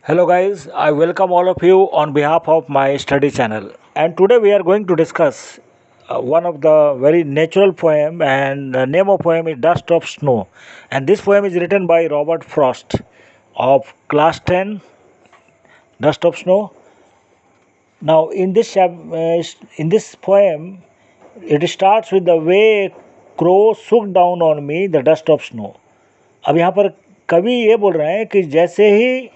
Hello guys, I welcome all of you on behalf of my study channel. And today we are going to discuss one of the very natural poem, and the name of poem is Dust of Snow. And this poem is written by Robert Frost of class 10, Dust of Snow. Now in this poem, it starts with the way a crow shook down on me the dust of snow. अब यहाँ पर कवि ये बोल रहे हैं कि जैसे ही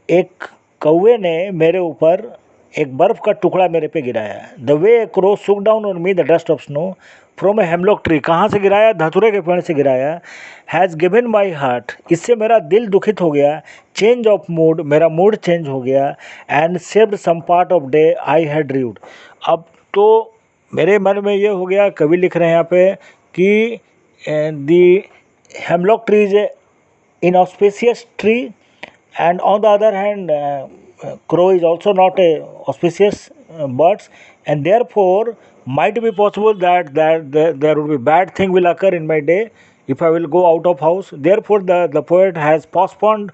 एक कौवे ने मेरे ऊपर एक बर्फ़ का टुकड़ा मेरे पे गिराया, द वे क्रो सुक down on me the dust of snow from a hemlock tree, कहाँ से गिराया? धतूरे के पेड़ से गिराया। हैज़ गिवन माई हार्ट, इससे मेरा दिल दुखित हो गया। चेंज ऑफ मूड, मेरा मूड चेंज हो गया। And saved some part of day I had rued, अब तो मेरे मन में ये हो गया, कवि लिख रहे हैं यहाँ पे कि दी hemlock tree is a inauspicious tree, and on the other hand, crow is also not a auspicious birds, and therefore might be possible that there will be bad thing will occur in my day if I will go out of house. Therefore the poet has postponed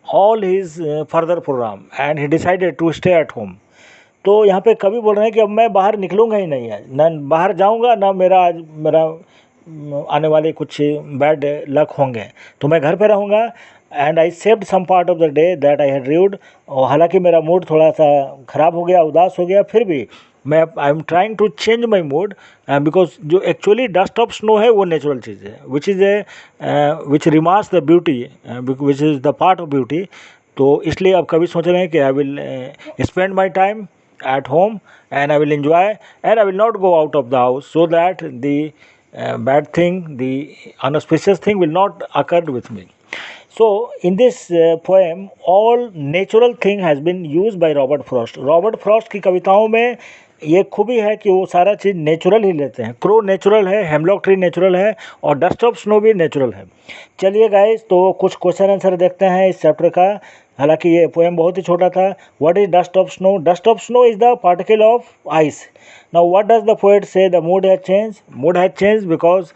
all his further program and he decided to stay at home. तो यहाँ पे कवि बोल रहे हैं कि अब मैं बाहर निकलूँगा ही नहीं है, ना बाहर जाऊँगा, ना मेरा आने वाले कुछ बैड लक होंगे, तो मैं घर पे रहूँगा। And I saved some part of the day that I had rued, और हालांकि मेरा मूड थोड़ा सा ख़राब हो गया, उदास हो गया, फिर भी मैं I am trying to change my mood, because जो एक्चुअली डस्ट ऑफ स्नो है वो नेचुरल चीज़ है, which remarks the beauty, which is the part of beauty. तो इसलिए अब कभी सोच रहे हैं कि I will spend my time at home and I will enjoy, and I will not go out of the house, so that the bad thing, the unauspicious thing will not occur with me. So in this poem all natural thing has been used by Robert Frost. Robert Frost की कविताओं में ये खूबी है कि वो सारा चीज़ natural ही लेते हैं। क्रो नेचुरल है, हेमलॉक ट्री नेचुरल है, और डस्ट ऑफ स्नो भी नेचुरल है। चलिए गाइस, तो कुछ क्वेश्चन आंसर देखते हैं इस चैप्टर का। हालांकि ये पोएम बहुत ही छोटा था। What is dust of snow? Dust of snow is the particle of ice. Now what does the poet say? The mood has change. Mood has change because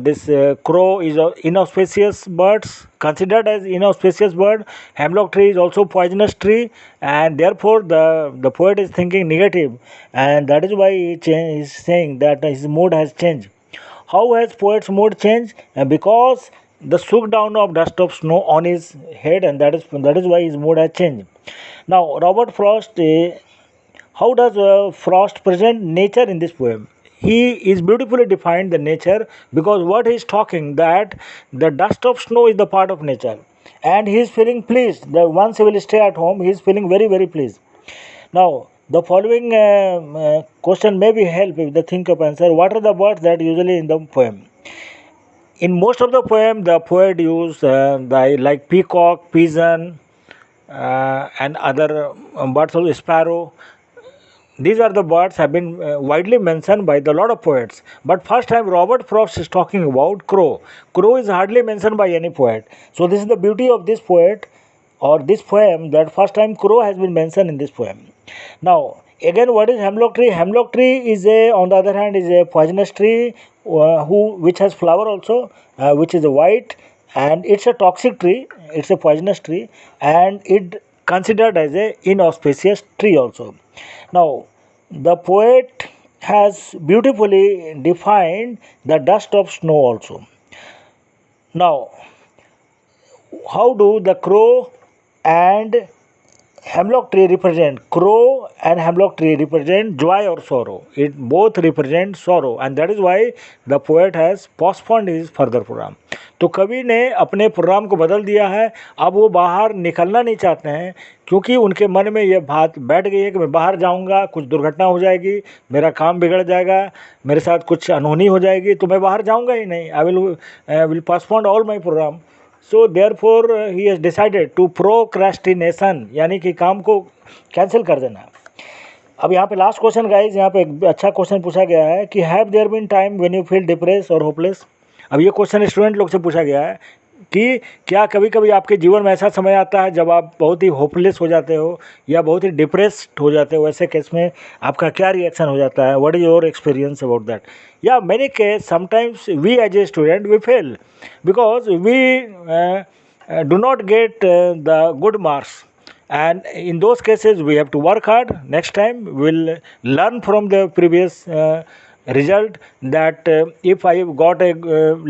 this crow is a inauspicious birds, considered as inauspicious bird. Hemlock tree is also poisonous tree, and therefore the poet is thinking negative, and that is why he is saying that his mood has changed. How has poet's mood changed? Because the shook down of dust of snow on his head, and that is why his mood has changed. Now Robert Frost, how does Frost present nature in this poem? He is beautifully defined the nature, because what he is talking, that the dust of snow is the part of nature, and he is feeling pleased that once he will stay at home, he is feeling very very pleased. Now the following question may be help if they think of answer. What are the words that usually in the poem? In most of the poem, the poet use like peacock, pigeon, and other birds of sparrow. These are the birds have been widely mentioned by the lot of poets. But first time Robert Frost is talking about crow. Crow is hardly mentioned by any poet. So this is the beauty of this poet or this poem, that first time crow has been mentioned in this poem. Now again, what is hemlock tree? Hemlock tree is on the other hand, is a poisonous tree which has flower also, which is white, and it's a toxic tree. It's a poisonous tree, and it considered as a inauspicious tree also. Now the poet has beautifully defined the dust of snow also. Now, how do the crow and hemlock tree represent? Crow and hemlock tree represent joy or sorrow. It both represent sorrow, and that is why the poet has postponed his further program. तो कवि ने अपने programme को बदल दिया है। अब वो बाहर निकलना नहीं चाहते हैं, क्योंकि उनके मन में ये बात बैठ गई है कि मैं बाहर जाऊंगा, कुछ दुर्घटना हो जाएगी, मेरा काम बिगड़ जाएगा, मेरे साथ कुछ अनहोनी हो जाएगी, तो मैं बाहर जाऊंगा ही नहीं। I will postpone all my programme. So therefore he has decided to procrastination, यानी कि काम को कैंसिल कर देना। अब यहाँ पे लास्ट क्वेश्चन गाइज, यहाँ पे एक अच्छा क्वेश्चन पूछा गया है कि have there been time when you feel depress और होपलेस। अब ये क्वेश्चन स्टूडेंट लोग से पूछा गया है कि क्या कभी कभी आपके जीवन में ऐसा समय आता है जब आप बहुत ही होपलेस हो जाते हो या बहुत ही डिप्रेस्ड हो जाते हो? ऐसे केस में आपका क्या रिएक्शन हो जाता है? What is your experience about that? या many case sometimes we as a student we fail because we do not get the good marks, and in those cases we have to work hard. Next time we'll learn from the previous result, that if I got a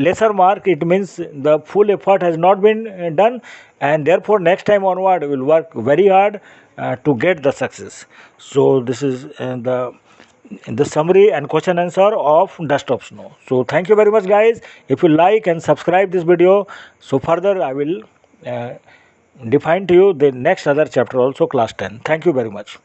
lesser mark, it means the full effort has not been done, and therefore next time onward we will work very hard to get the success. So this is the summary and question answer of Dust of Snow. So thank you very much, guys. If you like and subscribe this video, so further I will define to you the next other chapter also, class 10. Thank you very much.